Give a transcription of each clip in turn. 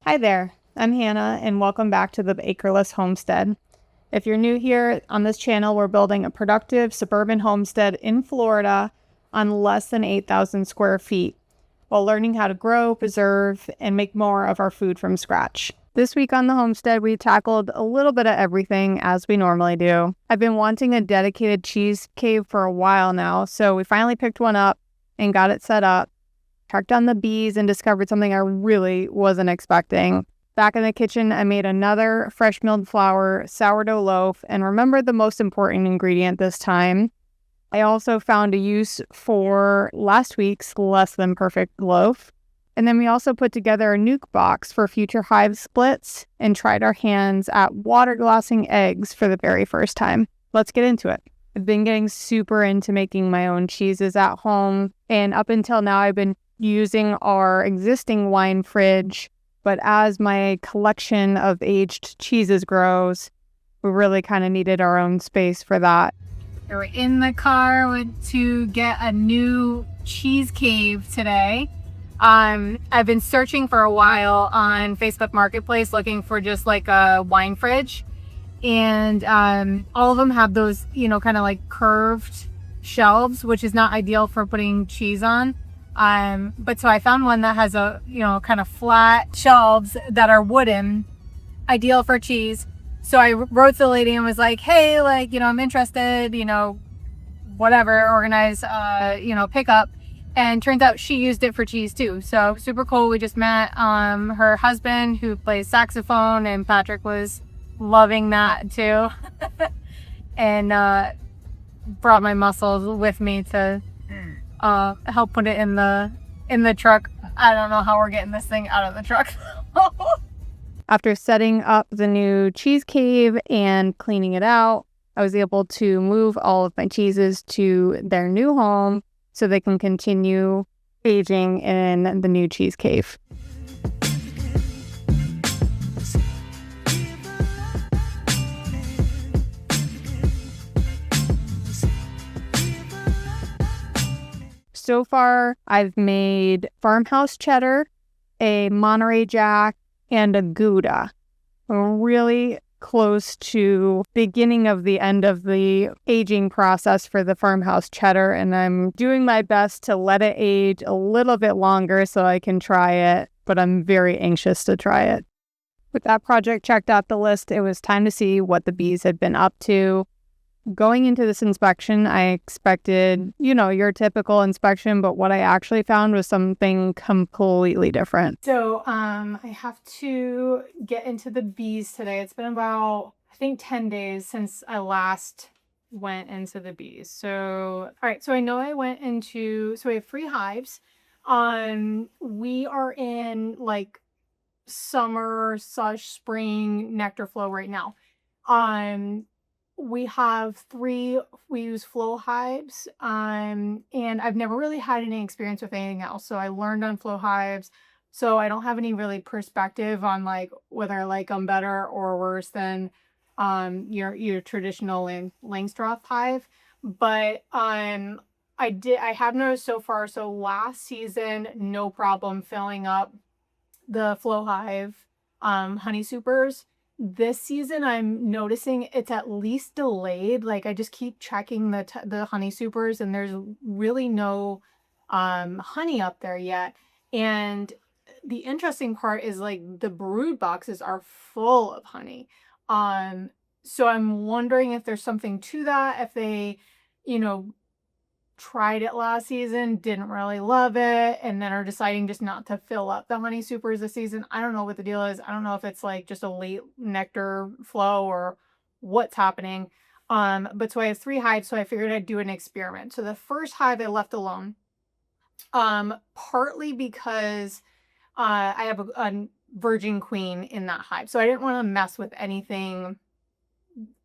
Hi there, I'm Hannah, and welcome back to the Acreless Homestead. If you're new here on this channel, we're building a productive suburban homestead in Florida on less than 8,000 square feet while learning how to grow, preserve, and make more of our food from scratch. This week on the homestead, we tackled a little bit of everything as we normally do. I've been wanting a dedicated cheese cave for a while now, so we finally picked one up and got it set up. Tracked down the bees and discovered something I really wasn't expecting. Back in the kitchen, I made another fresh milled flour sourdough loaf and remembered the most important ingredient this time. I also found a use for last week's less than perfect loaf. And then we also put together a nuke box for future hive splits and tried our hands at water glassing eggs for the very first time. Let's get into it. I've been getting super into making my own cheeses at home, and up until now I've been using our existing wine fridge, but as my collection of aged cheeses grows, we really kind of needed our own space for that. We're in the car to get a new cheese cave today. I've been searching for a while on Facebook Marketplace looking for just like a wine fridge, and all of them have those, kind of like curved shelves, which is not ideal for putting cheese on. But so I found one that has a, kind of flat shelves that are wooden, ideal for cheese. So I wrote to the lady and was like, hey, I'm interested, whatever, organize, pickup. And turns out she used it for cheese too. So super cool. We just met, her husband who plays saxophone, and Patrick was loving that too. And, brought my muscles with me to help put it in the truck. I don't know how we're getting this thing out of the truck. After setting up the new cheese cave and cleaning it out, I was able to move all of my cheeses to their new home so they can continue aging in the new cheese cave. So far, I've made farmhouse cheddar, a Monterey Jack, and a Gouda. We're really close to beginning of the end of the aging process for the farmhouse cheddar, and I'm doing my best to let it age a little bit longer so I can try it, but I'm very anxious to try it. With that project checked off the list, it was time to see what the bees had been up to. Going into this inspection, I expected, your typical inspection, but what I actually found was something completely different. So, I have to get into the bees today. It's been about, I think, 10 days since I last went into the bees. So, all right. So I know I went into, so we have 3 hives. We are in like summer/spring nectar flow right now. We have 3, we use flow hives, and I've never really had any experience with anything else. So I learned on flow hives. So I don't have any really perspective on like whether I like them better or worse than your traditional Langstroth hive. But I have noticed so far, so last season, no problem filling up the flow hive honey supers. This season, I'm noticing it's at least delayed. Like I just keep checking the honey supers, and there's really no honey up there yet. And the interesting part is like the brood boxes are full of honey. So I'm wondering if there's something to that. If they, tried it last season, didn't really love it, and then are deciding just not to fill up the honey supers this season. I don't know what the deal is. I don't know if it's like just a late nectar flow or what's happening. But so I have 3 hives, so I figured I'd do an experiment. So the first hive I left alone, partly because I have a virgin queen in that hive. So I didn't want to mess with anything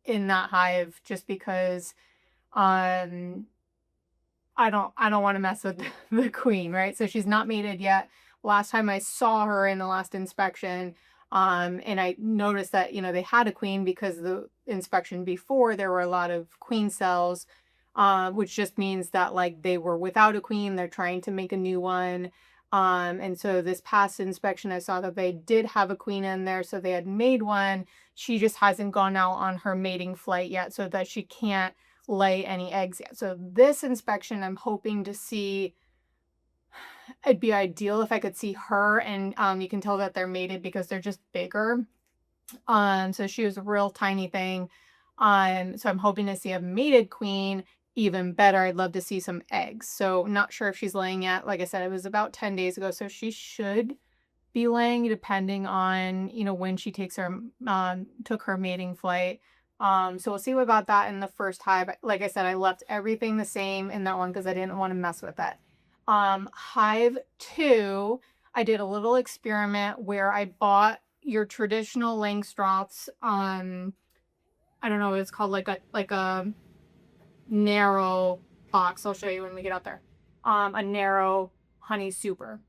in that hive just because I don't want to mess with the queen, right? So she's not mated yet. Last time I saw her in the last inspection, and I noticed that, they had a queen because the inspection before there were a lot of queen cells, which just means that like they were without a queen. They're trying to make a new one. And so this past inspection, I saw that they did have a queen in there, so they had made one. She just hasn't gone out on her mating flight yet, so that she can't lay any eggs yet. So this inspection, I'm hoping to see, it'd be ideal if I could see her, and you can tell that they're mated because they're just bigger. So she was a real tiny thing. So I'm hoping to see a mated queen. Even better, I'd love to see some eggs. So not sure if she's laying yet. Like I said, it was about 10 days ago, so she should be laying depending on, you know, when she takes her took her mating flight. So we'll see about that in the first hive. Like I said, I left everything the same in that one because I didn't want to mess with it. Hive 2, I did a little experiment where I bought your traditional Langstroths. I don't know what it's called, like a narrow box. I'll show you when we get out there. A narrow honey super.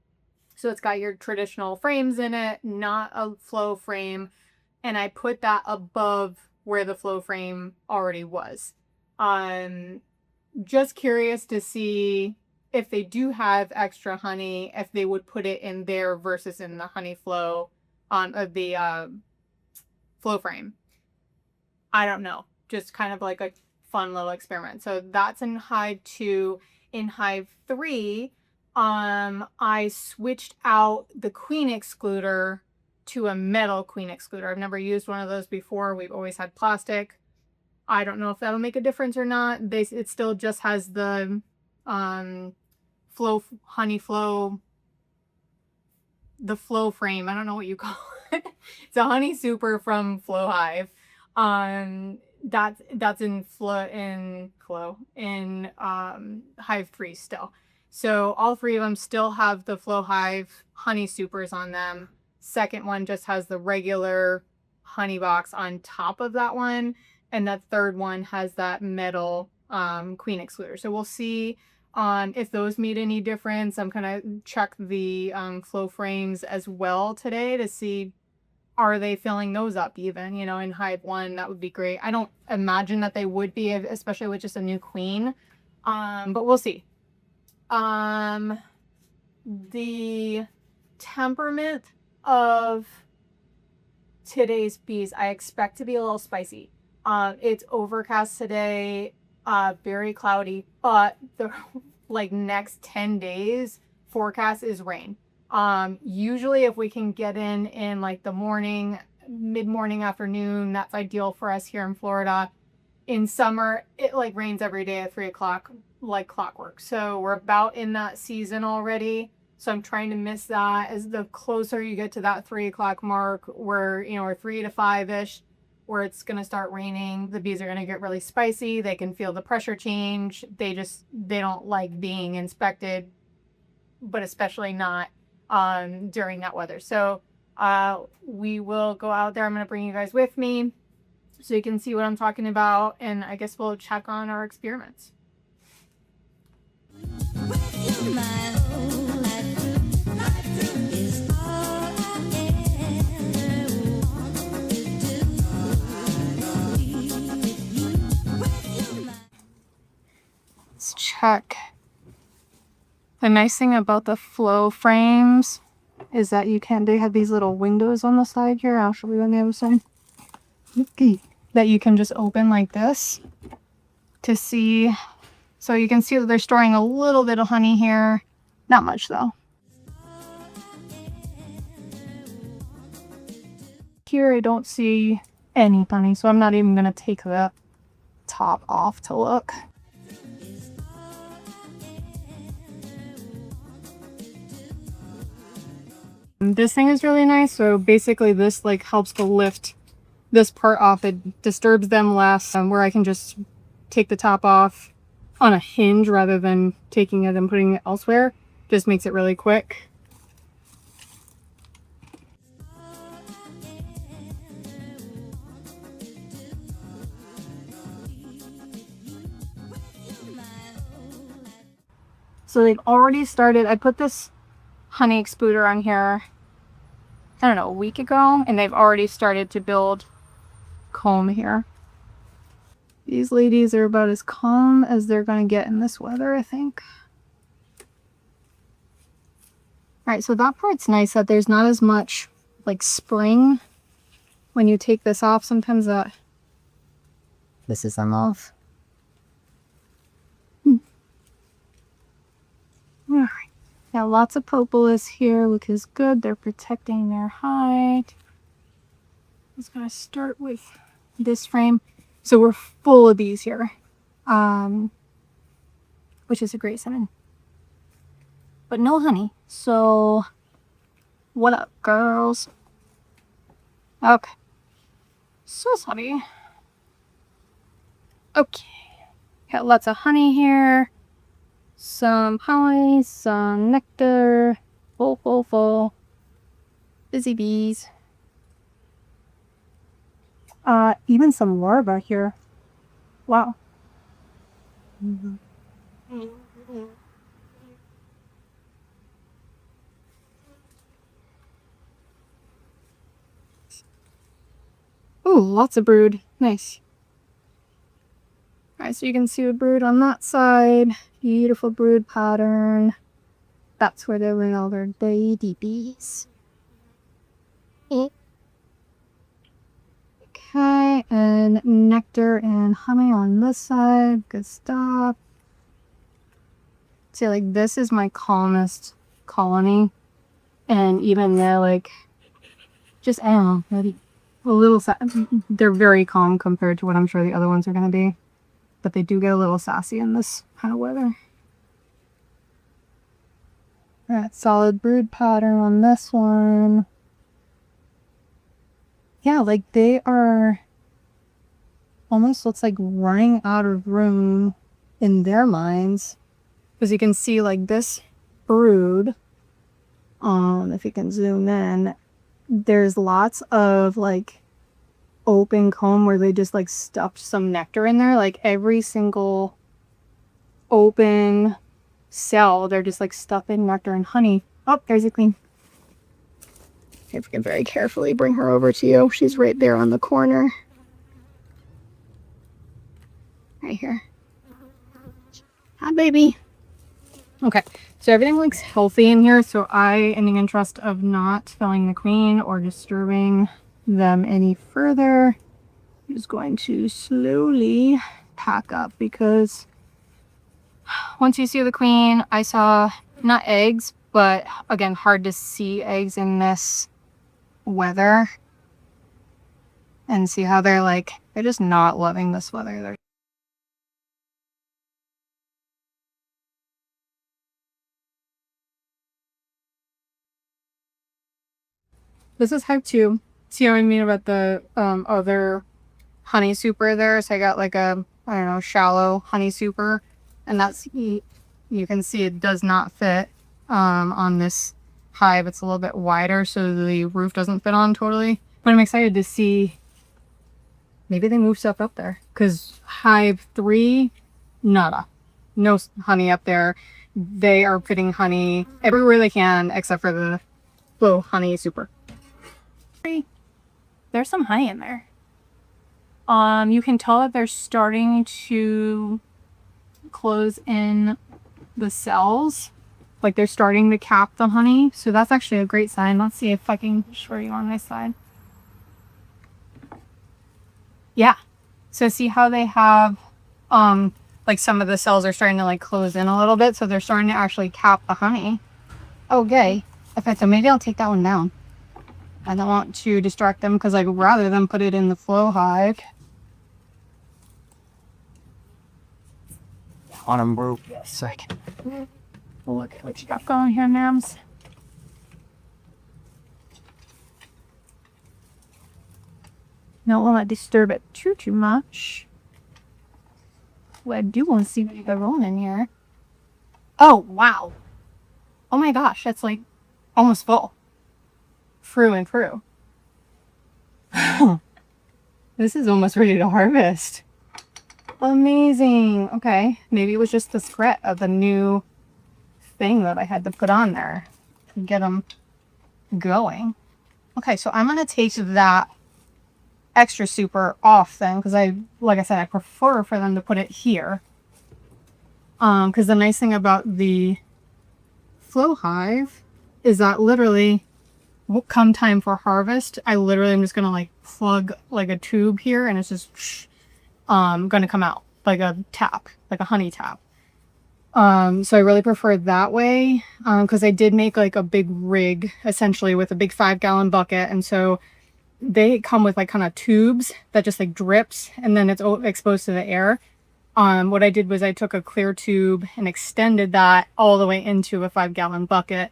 So it's got your traditional frames in it, not a flow frame. And I put that above where the flow frame already was. Just curious to see if they do have extra honey, if they would put it in there versus in the honey flow of the flow frame. I don't know. Just kind of like a fun little experiment. So that's in hive 2. In hive 3, I switched out the queen excluder to a metal queen excluder. I've never used one of those before. We've always had plastic. I don't know if that'll make a difference or not. It still just has the honey flow, the flow frame. I don't know what you call it. It's a honey super from Flow Hive. That's in hive 3 still. So all 3 of them still have the Flow Hive honey supers on them. Second one just has the regular honey box on top of that one, and that third one has that metal queen excluder. So we'll see if those made any difference. I'm gonna check the flow frames as well today to see, are they filling those up even, you know, in hive 1. That would be great. I don't imagine that they would be, especially with just a new queen, but we'll see. The temperament of today's bees, I expect to be a little spicy. It's overcast today, very cloudy, but the next 10 days forecast is rain. Usually if we can get in like the morning, mid-morning, afternoon, that's ideal for us here in Florida. In summer, it like rains every day at 3 o'clock, like clockwork. So we're about in that season already. So I'm trying to miss that. As the closer you get to that 3 o'clock mark, where, you know, or 3 to 5-ish, where it's going to start raining, the bees are going to get really spicy. They can feel the pressure change. They don't like being inspected, but especially not during that weather. So we will go out there. I'm going to bring you guys with me so you can see what I'm talking about, and I guess we'll check on our experiments. Let's check. The nice thing about the flow frames is that they have these little windows on the side here. I'll show you on the other side. Okay. That you can just open like this to see. So you can see that they're storing a little bit of honey here. Not much though. Here I don't see any honey, so I'm not even going to take the top off to look. This thing is really nice. So basically this like helps to lift this part off. It disturbs them less, where I can just take the top off on a hinge rather than taking it and putting it elsewhere. Just makes it really quick. So they've already started. I put this honey excluder on here, I don't know, a week ago, and they've already started to build comb here. These ladies are about as calm as they're going to get in this weather, I think. right, so that part's nice that there's not as much like spring when you take this off. Sometimes this is them off. All right. Got lots of propolis here, which is good. They're protecting their hide. I'm just gonna start with this frame. So we're full of bees here, which is a great sign. But no honey. So what up, girls? Okay. So sorry. Okay. Got lots of honey here. Some pollen, some nectar. Full. Busy bees. Even some larvae here. Wow. Ooh, lots of brood. Nice. Alright, so you can see the brood on that side. Beautiful brood pattern. That's where they bring all their baby bees. Okay, and nectar and honey on this side. Good stuff. See, like, this is my calmest colony. And even though, like, just, I don't know, maybe a little they're very calm compared to what I'm sure the other ones are going to be. But they do get a little sassy in this kind of weather. Alright, solid brood pattern on this one. Yeah, like they are almost looks like running out of room in their minds. Because you can see like this brood, if you can zoom in, there's lots of like open comb where they just like stuffed some nectar in there. Like every single open cell, they're just like stuffing nectar and honey. Oh, there's a queen. Okay, if we can very carefully bring her over to you. She's right there on the corner. Right here. Hi, baby. Okay, so everything looks healthy in here. So I, in the interest of not filling the queen or disturbing them any further, I'm just going to slowly pack up because once you see the queen, I saw not eggs, but again, hard to see eggs in this weather. And see how they're like, they're just not loving this weather. This is Hive 2. See what I mean about the other honey super there? So I got like a, I don't know, shallow honey super. And that's, you can see it does not fit on this hive. It's a little bit wider, so the roof doesn't fit on totally. But I'm excited to see, maybe they move stuff up there. Because Hive 3, nada. No honey up there. They are putting honey everywhere they can except for the low honey super. There's some honey in there. You can tell that they're starting to close in the cells. Like they're starting to cap the honey. So that's actually a great sign. Let's see if I can show you on this side. Yeah. So see how they have, like some of the cells are starting to like close in a little bit. So they're starting to actually cap the honey. Okay. Okay, so maybe I'll take that one down. I don't want to distract them because I'd rather them put it in the flow hive. On them, bro. So I can look at what you got going here, Nams. Don't want to disturb it too much. Well, I do want to see what you got rolling in here. Oh, wow. Oh my gosh, that's like almost full. Through and through. This is almost ready to harvest. Amazing. Okay, maybe it was just the threat of the new thing that I had to put on there to get them going. Okay, so I'm gonna take that extra super off then because like I said, I prefer for them to put it here. Because the nice thing about the flow hive is that literally come time for harvest, I literally am just gonna like plug like a tube here and it's just gonna come out like a tap, like a honey tap. So I really prefer that way because I did make like a big rig essentially with a big 5-gallon bucket, and so they come with like kind of tubes that just like drips and then it's exposed to the air. What I did was I took a clear tube and extended that all the way into a 5-gallon bucket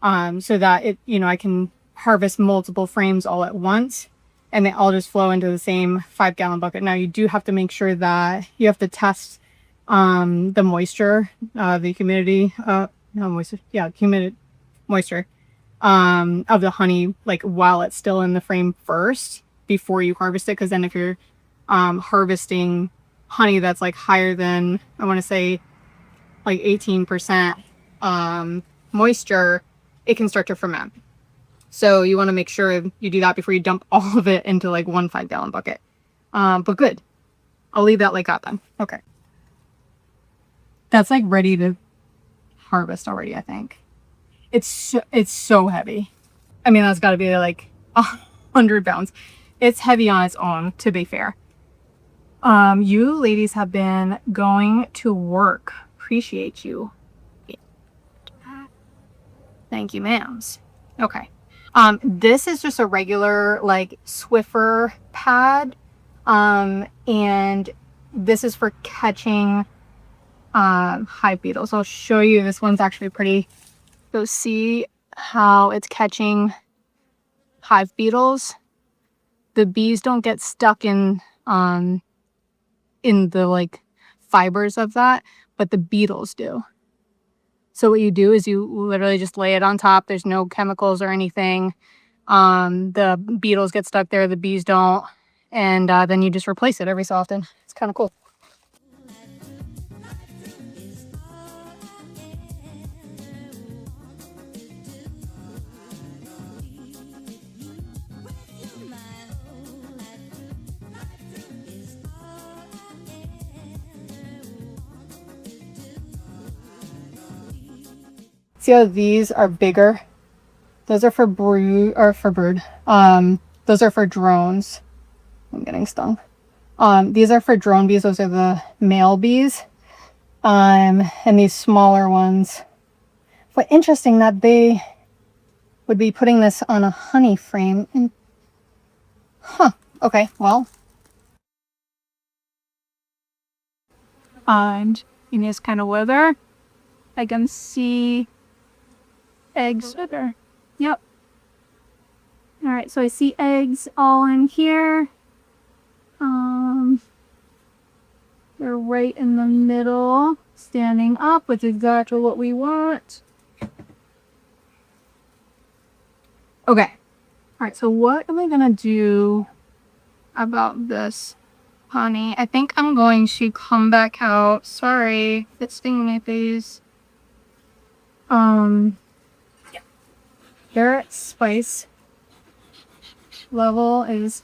so that it, you know, I can harvest multiple frames all at once and they all just flow into the same 5-gallon bucket. Now you do have to make sure that you have to test the moisture, the humidity, no moisture, yeah, humid moisture of the honey, like while it's still in the frame first before you harvest it. Because then if you're harvesting honey that's like higher than, I want to say like 18% moisture, it can start to ferment. So you want to make sure you do that before you dump all of it into like one 5-gallon bucket. But good. I'll leave that like that then. Okay. That's like ready to harvest already, I think. It's so heavy. I mean, that's got to be like 100 pounds. It's heavy on its own, to be fair. You ladies have been going to work. Appreciate you. Thank you, ma'ams. Okay. This is just a regular like Swiffer pad. And this is for catching hive beetles. I'll show you. This one's actually pretty. So see how it's catching hive beetles. The bees don't get stuck in the like fibers of that, but the beetles do. So what you do is you literally just lay it on top. There's no chemicals or anything. The beetles get stuck there, the bees don't, and then you just replace it every so often. It's kind of cool. See how these are bigger? Those are for brood or for bird. Those are for drones. I'm getting stung. These are for drone bees. Those are the male bees. And these smaller ones. But interesting that they would be putting this on a honey frame. And, huh. Okay. Well. And in this kind of weather, I can see eggs. Yep. All right, so I see eggs all in here. They're right in the middle, standing up, which is exactly what we want. Okay. All right, so what am I gonna do about this honey? I think I'm going to come back out. Sorry, it's stinging my face. Their spice level is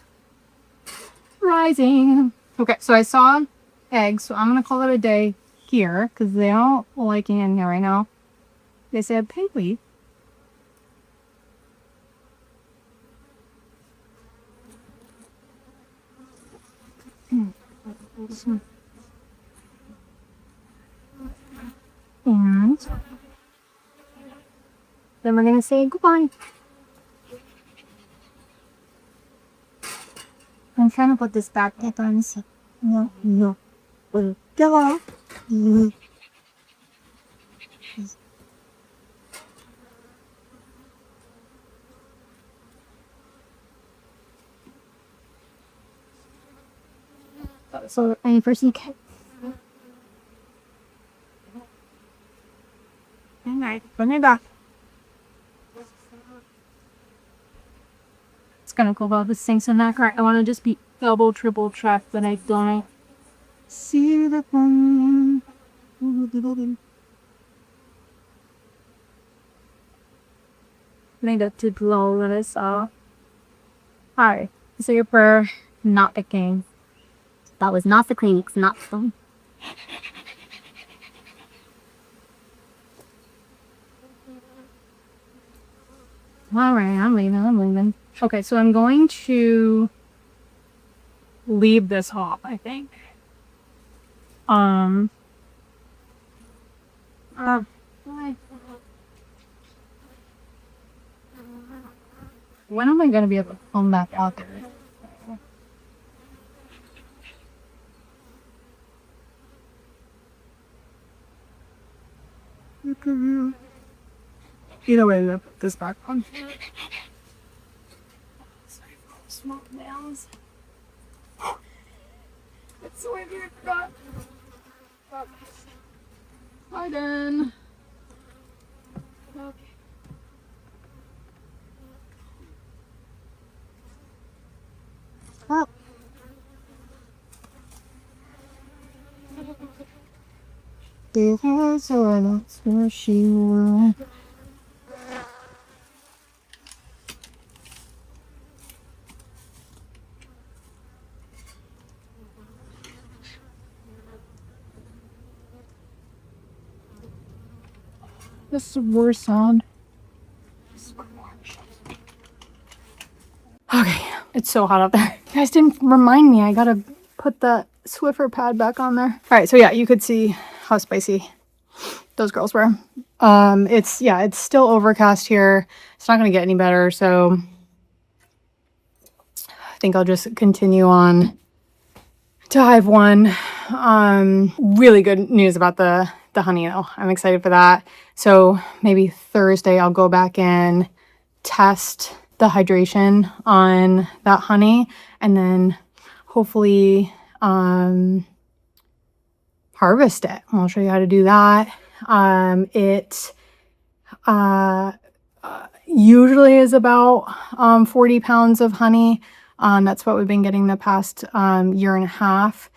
rising. Okay, so I saw eggs, so I'm gonna call it a day here because they don't like it in here right now. They said pigweed. And then we're gonna say goodbye. I'm trying to put this back on. No. Go. So, any first you can. Alright, bring it back. It's kind of cool about this thing. So now I want to just be double, triple track, but I don't see the thing. I think that's too low that I saw. Alright, so your prayer, not the king. That was not the king, it's not the. All right, I'm leaving. Okay, so I'm going to leave this off, I think. When am I going to be able to come back out there? Either way, I'm going to put this back on. Small nails. It's so weird. Forgot. Pardon. Okay. Oh. There's a lot where she will. This is the worst sound. Okay, it's so hot out there. You guys didn't remind me. I gotta put the Swiffer pad back on there. All right, so yeah, you could see how spicy those girls were. It's still overcast here. It's not gonna get any better, so I think I'll just continue on to hive 1. Really good news about the honey though. I'm excited for that. So maybe Thursday I'll go back and test the hydration on that honey, and then hopefully harvest it. I'll show you how to do that. It usually is about 40 pounds of honey. That's what we've been getting the past year and a half.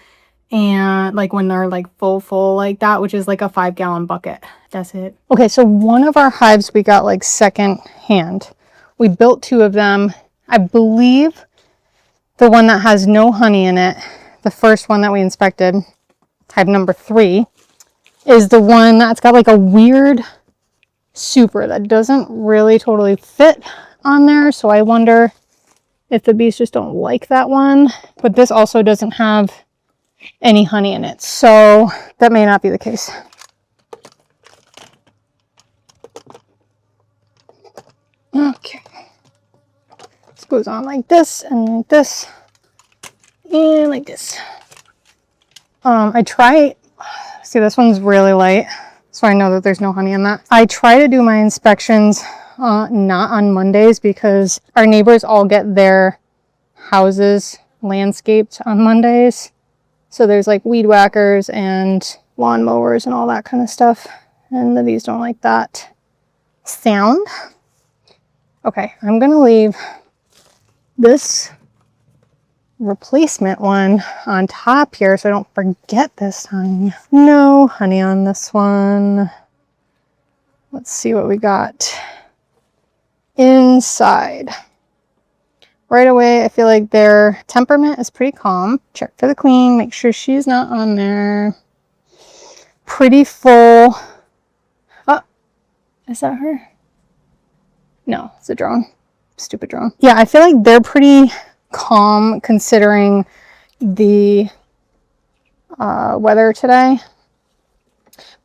And like when they're like full like that, which is like a 5-gallon bucket. That's it. Okay, so one of our hives we got like second hand. We built 2 of them. I believe the one that has no honey in it, the first one that we inspected, hive number 3, is the one that's got like a weird super that doesn't really totally fit on there. So I wonder if the bees just don't like that one. But this also doesn't have any honey in it, so that may not be the case. Okay, this goes on like this and like this and like this. I try, see this one's really light, so I know that there's no honey in that. I try to do my inspections not on Mondays because our neighbors all get their houses landscaped on Mondays. So there's like weed whackers and lawn mowers and all that kind of stuff. And the bees don't like that sound. Okay, I'm gonna leave this replacement one on top here so I don't forget this time. No honey on this one. Let's see what we got inside. Right away, I feel like their temperament is pretty calm. Check for the queen, make sure she's not on there. Pretty full. Oh, is that her? No, it's a drone. Stupid drone. Yeah, I feel like they're pretty calm considering the weather today.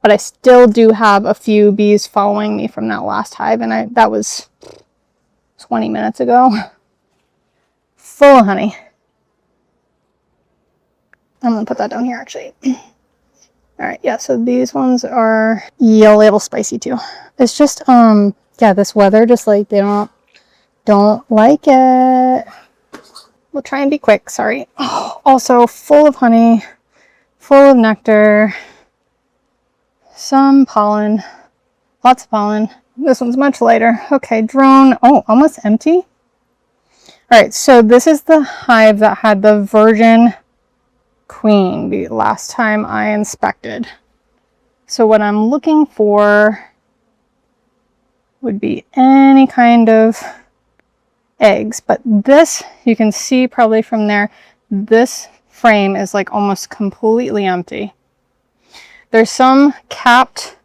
But I still do have a few bees following me from that last hive, and that was 20 minutes ago. Full of honey. I'm gonna put that down here actually. All right, yeah, so these ones are a little spicy too. It's just yeah, this weather just like they don't like it. We'll try and be quick, sorry. Oh, also full of honey, full of nectar, some pollen, lots of pollen. This one's much lighter. Okay, drone. Oh, almost empty. All right, so this is the hive that had the virgin queen the last time I inspected. So what I'm looking for would be any kind of eggs, but this, you can see probably from there, this frame is like almost completely empty. There's some capped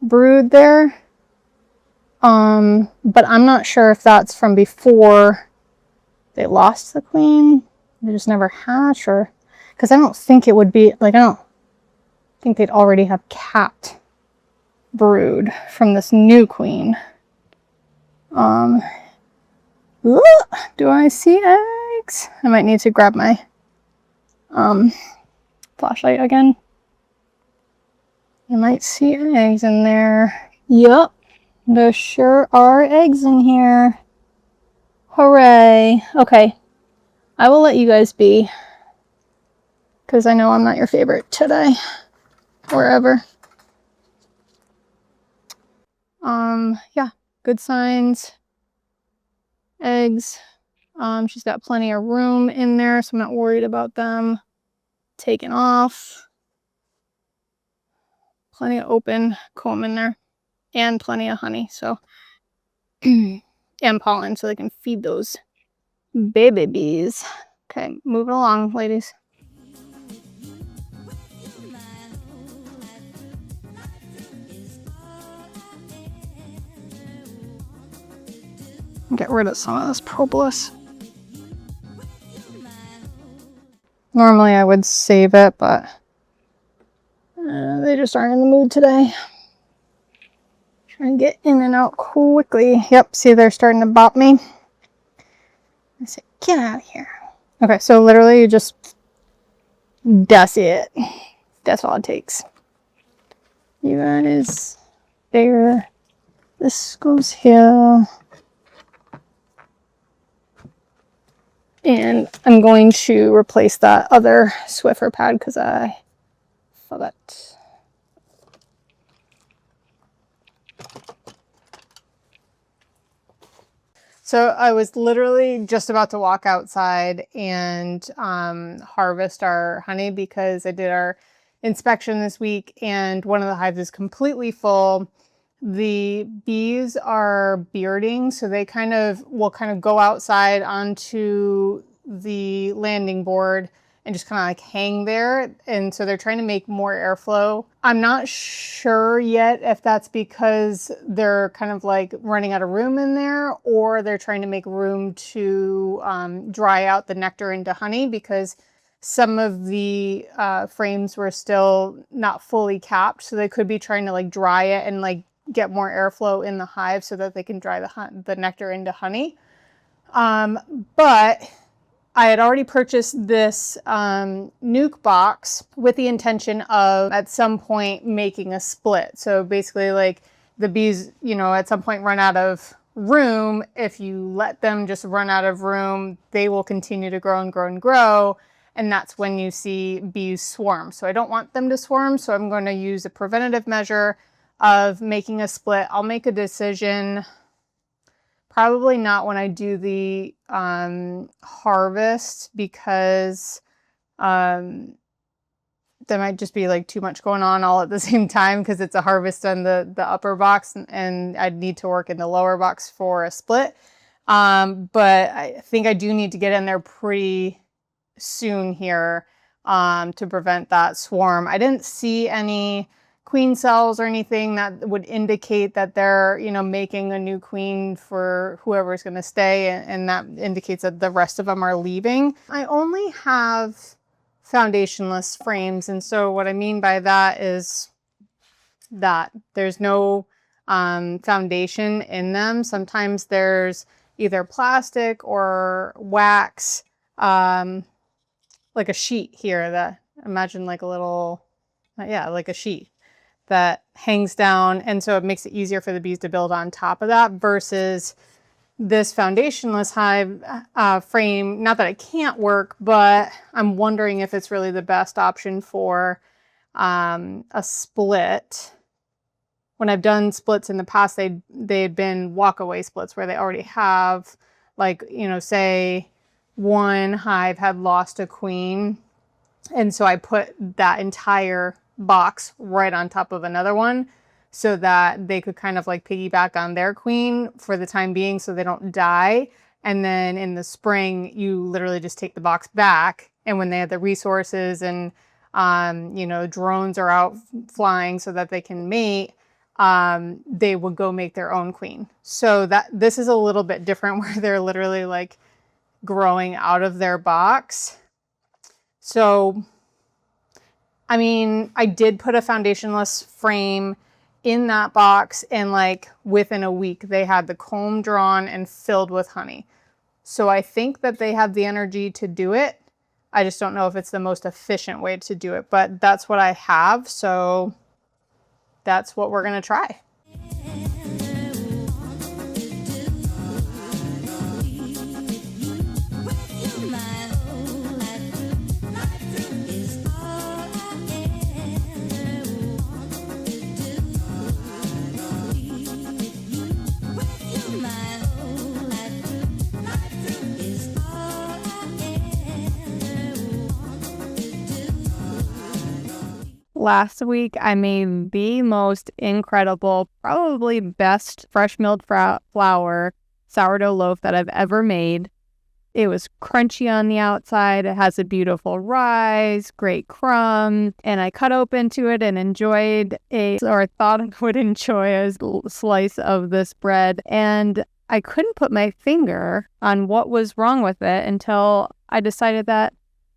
brood there, But I'm not sure if that's from before they lost the queen. They just never hatch, or because I don't think it would be like, I don't think they'd already have capped brood from this new queen. Do I see eggs? I might need to grab my flashlight again. You might see eggs in there. Yup, there sure are eggs in here. Hooray. Okay, I will let you guys be, because I know I'm not your favorite today, wherever. Yeah, good signs. Eggs. She's got plenty of room in there, so I'm not worried about them taking off. Plenty of open comb in there, and plenty of honey, so and pollen, so they can feed those baby bees. Okay, moving along, ladies. Get rid of some of this propolis. Normally I would save it, but they just aren't in the mood today. Try and get in and out quickly. Yep, see, they're starting to bop me. I say, get out of here. Okay, so literally you just, that's it. That's all it takes. You guys, there. This goes here. And I'm going to replace that other Swiffer pad because I forgot. So I was literally just about to walk outside and harvest our honey, because I did our inspection this week and one of the hives is completely full. The bees are bearding, so they will go outside onto the landing board and just kind of like hang there. And so they're trying to make more airflow. I'm not sure yet if that's because they're kind of like running out of room in there, or they're trying to make room to dry out the nectar into honey, because some of the frames were still not fully capped. So they could be trying to like dry it and like get more airflow in the hive so that they can dry the nectar into honey. But I had already purchased this nuke box with the intention of at some point making a split. So basically, like, the bees, at some point run out of room. If you let them just run out of room, they will continue to grow and grow and grow. And that's when you see bees swarm. So I don't want them to swarm. So I'm going to use a preventative measure of making a split. I'll make a decision probably not when I do the harvest, because there might just be like too much going on all at the same time, because it's a harvest on the upper box and I'd need to work in the lower box for a split. But I think I do need to get in there pretty soon here to prevent that swarm. I didn't see any queen cells or anything that would indicate that they're, making a new queen for whoever's going to stay, and that indicates that the rest of them are leaving. I only have foundationless frames, and so what I mean by that is that there's no foundation in them. Sometimes there's either plastic or wax, like a sheet here, that, imagine like a little, like a sheet that hangs down, and so it makes it easier for the bees to build on top of that, versus this foundationless hive frame. Not that it can't work, but I'm wondering if it's really the best option for a split. When I've done splits in the past, they'd been walk-away splits where they already have, like, say one hive had lost a queen, and so I put that entire box right on top of another one so that they could kind of like piggyback on their queen for the time being so they don't die. And then in the spring, you literally just take the box back, and when they have the resources and drones are out flying so that they can mate, they would go make their own queen. So this is a little bit different where they're literally like growing out of their box. So, I mean, I did put a foundationless frame in that box, and like within a week they had the comb drawn and filled with honey. So I think that they have the energy to do it. I just don't know if it's the most efficient way to do it, but that's what I have. So that's what we're going to try. Last week, I made the most incredible, probably best fresh milled flour sourdough loaf that I've ever made. It was crunchy on the outside. It has a beautiful rise, great crumb, and I cut open to it and enjoyed or thought I would enjoy a slice of this bread. And I couldn't put my finger on what was wrong with it until I decided that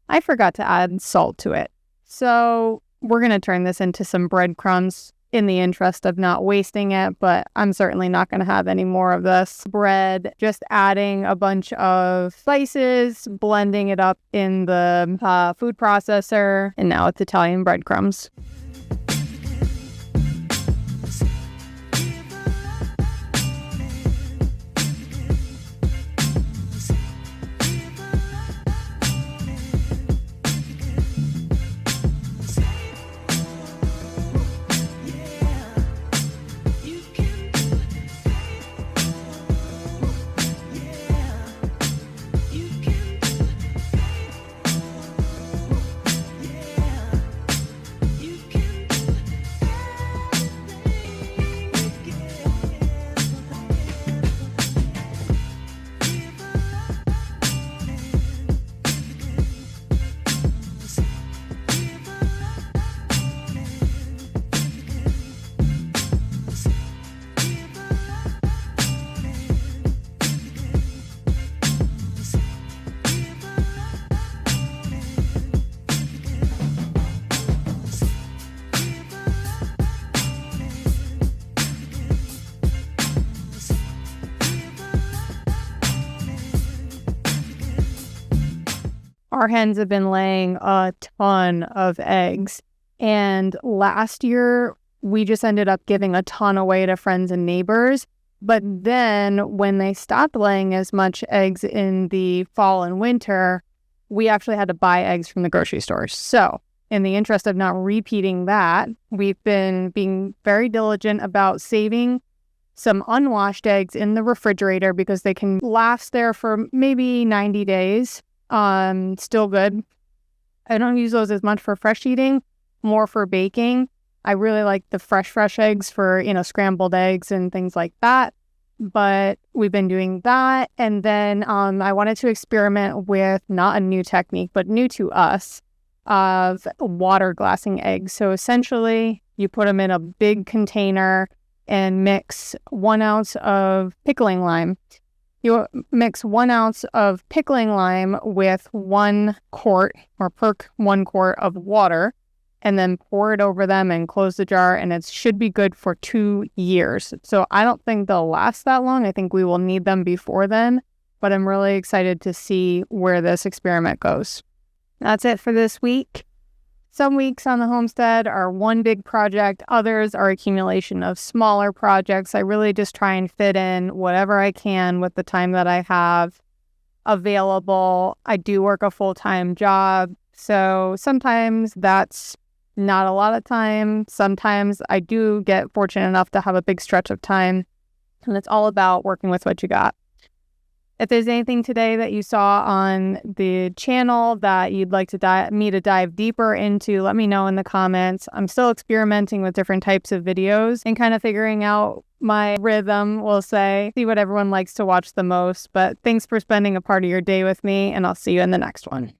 I forgot to add salt to it. So we're going to turn this into some breadcrumbs in the interest of not wasting it, but I'm certainly not going to have any more of this bread. Just adding a bunch of spices, blending it up in the food processor, and now it's Italian breadcrumbs. Our hens have been laying a ton of eggs, and last year we just ended up giving a ton away to friends and neighbors. But then when they stopped laying as much eggs in the fall and winter, we actually had to buy eggs from the grocery stores. So in the interest of not repeating that, we've been being very diligent about saving some unwashed eggs in the refrigerator because they can last there for maybe 90 days. Still good. I don't use those as much for fresh eating, more for baking. I really like the fresh eggs for, scrambled eggs and things like that. But we've been doing that. And then I wanted to experiment with not a new technique, but new to us, of water glassing eggs. So essentially, you put them in a big container and mix 1 ounce of pickling lime. You mix 1 ounce of pickling lime with 1 quart or per 1 quart of water, and then pour it over them and close the jar, and it should be good for 2 years. So I don't think they'll last that long. I think we will need them before then, but I'm really excited to see where this experiment goes. That's it for this week. Some weeks on the homestead are one big project. Others are accumulation of smaller projects. I really just try and fit in whatever I can with the time that I have available. I do work a full-time job, so sometimes that's not a lot of time. Sometimes I do get fortunate enough to have a big stretch of time, and it's all about working with what you got. If there's anything today that you saw on the channel that you'd like to me to dive deeper into, let me know in the comments. I'm still experimenting with different types of videos and kind of figuring out my rhythm, we'll say, see what everyone likes to watch the most. But thanks for spending a part of your day with me, and I'll see you in the next one.